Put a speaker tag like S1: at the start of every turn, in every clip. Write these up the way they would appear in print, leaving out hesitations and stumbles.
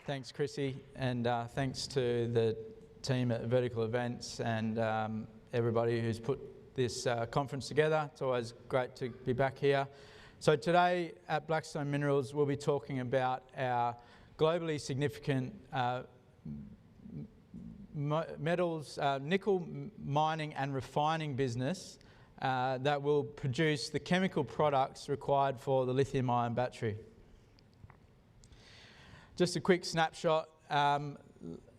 S1: Thanks, Chrissy, and thanks to the team at Vertical Events and everybody who's put this conference together. It's always great to be back here. So today at Blackstone Minerals, we'll be talking about our globally significant metals, nickel mining and refining business that will produce the chemical products required for the lithium-ion battery. Just a quick snapshot.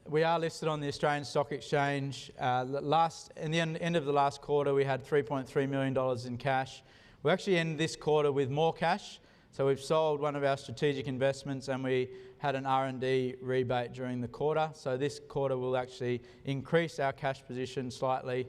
S1: We are listed on the Australian Stock Exchange. In the end of the last quarter, we had $3.3 million in cash. We actually end this quarter with more cash. So we've sold one of our strategic investments and we had an R&D rebate during the quarter. So this quarter will actually increase our cash position slightly.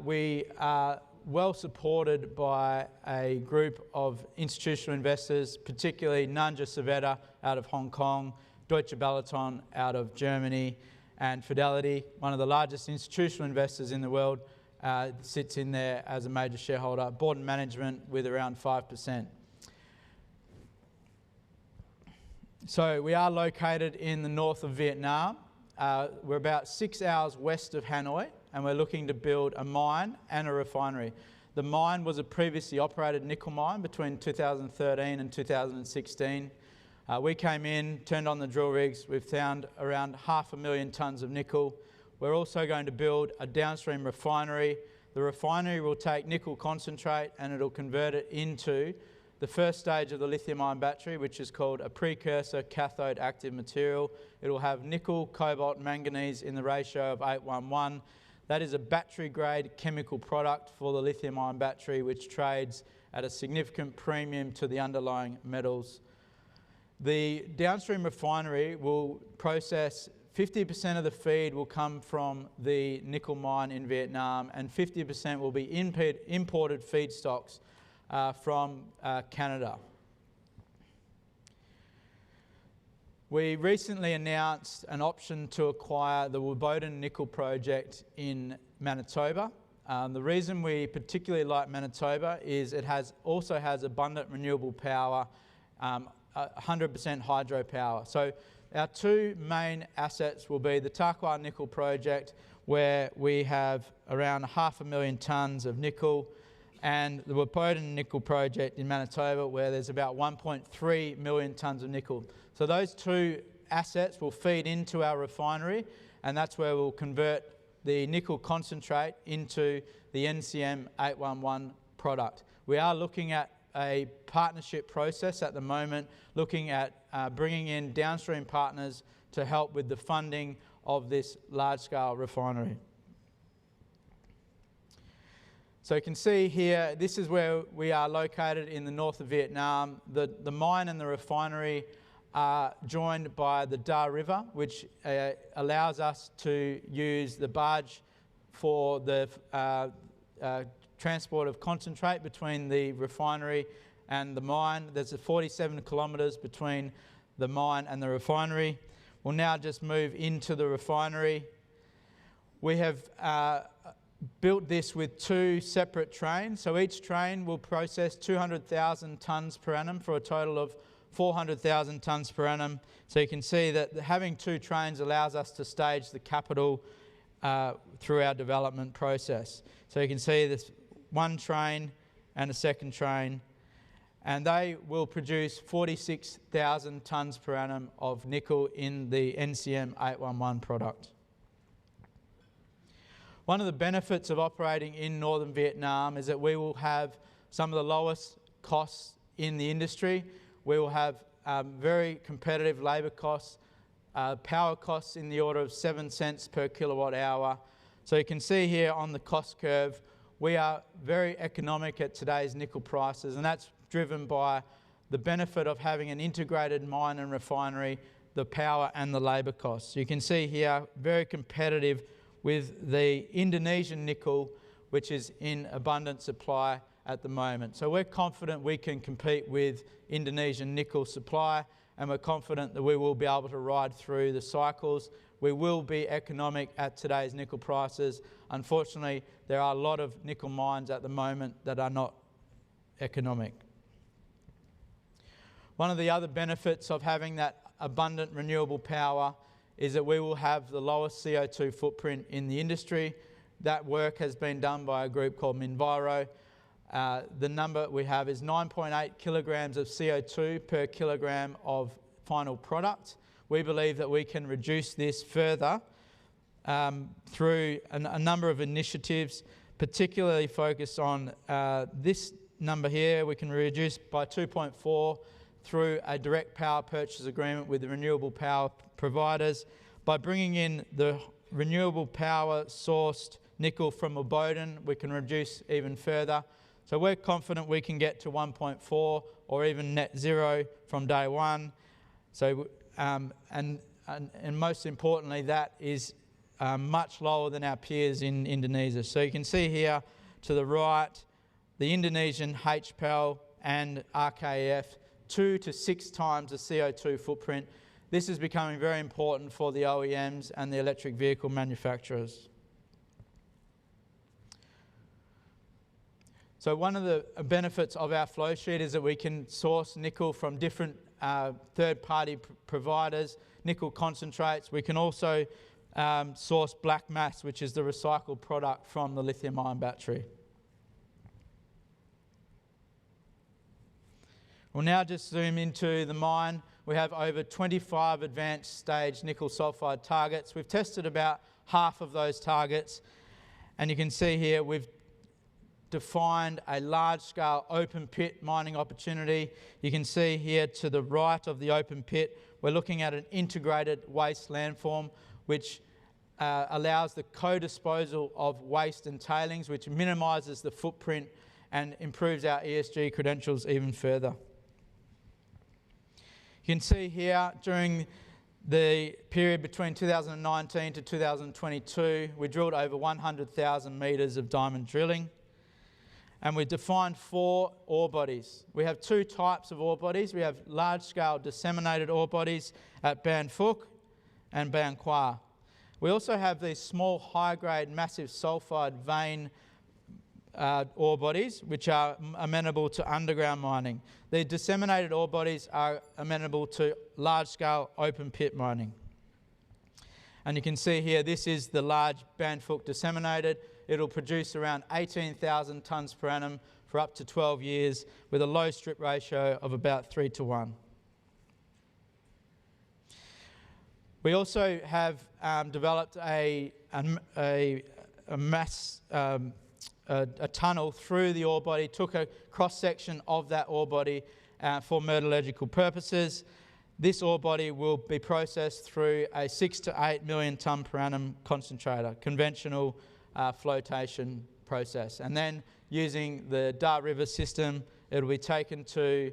S1: We are well supported by a group of institutional investors, particularly Nanja Savetta out of Hong Kong, Deutsche Balaton out of Germany, and Fidelity, one of the largest institutional investors in the world, sits in there as a major shareholder, board and management with around 5%. So we are located in the north of Vietnam. We're about 6 hours west of Hanoi, and we're looking to build a mine and a refinery. The mine was a previously operated nickel mine between 2013 and 2016. We came in, turned on the drill rigs. We've found around 500,000 tonnes of nickel. We're also going to build a downstream refinery. The refinery will take nickel concentrate and it'll convert it into the first stage of the lithium-ion battery, which is called a precursor cathode active material. It will have nickel, cobalt, manganese in the ratio of 8:1:1. That is a battery-grade chemical product for the lithium-ion battery, which trades at a significant premium to the underlying metals. The downstream refinery will process 50% of the feed will come from the nickel mine in Vietnam, and 50% will be imported feedstocks from Canada. We recently announced an option to acquire the Woboden nickel project in Manitoba. The reason we particularly like Manitoba is it also has abundant renewable power, 100% hydropower. So our two main assets will be the Tarkwa nickel project, where we have around 500,000 tonnes of nickel, and the Woboden nickel project in Manitoba, where there's about 1.3 million tonnes of nickel. So those two assets will feed into our refinery, and that's where we'll convert the nickel concentrate into the NCM 811 product. We are looking at a partnership process at the moment, looking at bringing in downstream partners to help with the funding of this large-scale refinery. So you can see here, this is where we are located in the north of Vietnam. The mine and the refinery are joined by the Da River, which allows us to use the barge for the transport of concentrate between the refinery and the mine. There's 47 kilometres between the mine and the refinery. We'll now just move into the refinery. We have built this with two separate trains. So each train will process 200,000 tonnes per annum for a total of 400,000 tonnes per annum. So you can see that having two trains allows us to stage the capital through our development process. So you can see this one train and a second train, and they will produce 46,000 tonnes per annum of nickel in the NCM 811 product. One of the benefits of operating in northern Vietnam is that we will have some of the lowest costs in the industry. We will have very competitive labour costs, power costs in the order of 7 cents per kilowatt hour. So you can see here on the cost curve, we are very economic at today's nickel prices, and that's driven by the benefit of having an integrated mine and refinery, the power and the labour costs. You can see here, very competitive with the Indonesian nickel, which is in abundant supply at the moment. So we're confident we can compete with Indonesian nickel supply, and we're confident that we will be able to ride through the cycles. We will be economic at today's nickel prices. Unfortunately, there are a lot of nickel mines at the moment that are not economic. One of the other benefits of having that abundant renewable power is that we will have the lowest CO2 footprint in the industry. That work has been done by a group called Minviro. The number we have is 9.8 kilograms of CO2 per kilogram of final product. We believe that we can reduce this further through a number of initiatives, particularly focused on this number here. We can reduce by 2.4 through a direct power purchase agreement with the renewable power providers. By bringing in the renewable power sourced nickel from Boden, we can reduce even further. So we're confident we can get to 1.4 or even net zero from day one. So, and most importantly, that is much lower than our peers in Indonesia. So you can see here to the right, the Indonesian HPAL and RKEF, 2 to 6 times the CO2 footprint. This is becoming very important for the OEMs and the electric vehicle manufacturers. So one of the benefits of our flow sheet is that we can source nickel from different third-party providers, nickel concentrates. We can also source black mass, which is the recycled product from the lithium-ion battery. We'll now just zoom into the mine. We have over 25 advanced stage nickel sulfide targets. We've tested about half of those targets, and you can see here we've defined a large-scale open pit mining opportunity. You can see here to the right of the open pit, we're looking at an integrated waste landform, which allows the co-disposal of waste and tailings, which minimises the footprint and improves our ESG credentials even further. You can see here during the period between 2019 to 2022, we drilled over 100,000 metres of diamond drilling, and we defined 4 ore bodies. We have 2 types of ore bodies. We have large-scale disseminated ore bodies at Ban Phuc and Ban Qua. We also have these small, high-grade, massive sulfide vein ore bodies, which are amenable to underground mining. The disseminated ore bodies are amenable to large-scale open-pit mining. And you can see here, this is the large Ban Phuc disseminated. It'll produce around 18,000 tonnes per annum for up to 12 years with a low strip ratio of about 3 to 1. We also have developed a tunnel through the ore body, took a cross-section of that ore body for metallurgical purposes. This ore body will be processed through a 6 to 8 million tonne per annum concentrator, conventional flotation process. And then using the Da River system, it will be taken to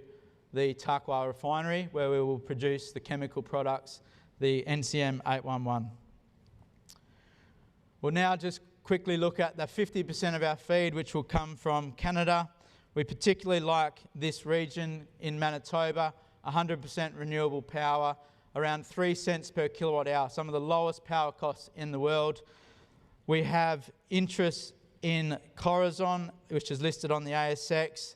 S1: the Tarkwa refinery, where we will produce the chemical products, the NCM 811. We'll now just quickly look at the 50% of our feed, which will come from Canada. We particularly like this region in Manitoba, 100% renewable power, around 3 cents per kilowatt hour, some of the lowest power costs in the world. We have interest in Corazon, which is listed on the ASX.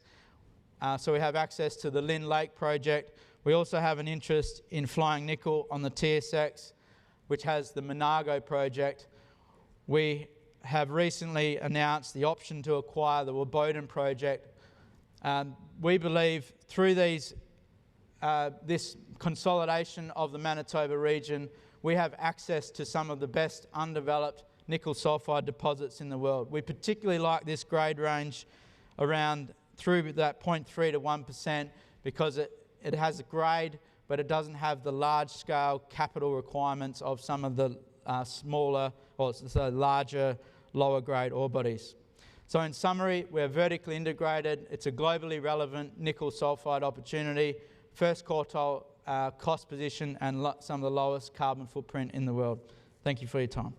S1: So we have access to the Lynn Lake project. We also have an interest in Flying Nickel on the TSX, which has the Monago project. We have recently announced the option to acquire the Boden project. We believe through this consolidation of the Manitoba region, we have access to some of the best undeveloped nickel sulfide deposits in the world. We particularly like this grade range around through that 0.3 to 1% because it has a grade, but it doesn't have the large-scale capital requirements of some of the smaller or larger, lower-grade ore bodies. So in summary, we're vertically integrated. It's a globally relevant nickel sulfide opportunity, first quartile cost position, and some of the lowest carbon footprint in the world. Thank you for your time.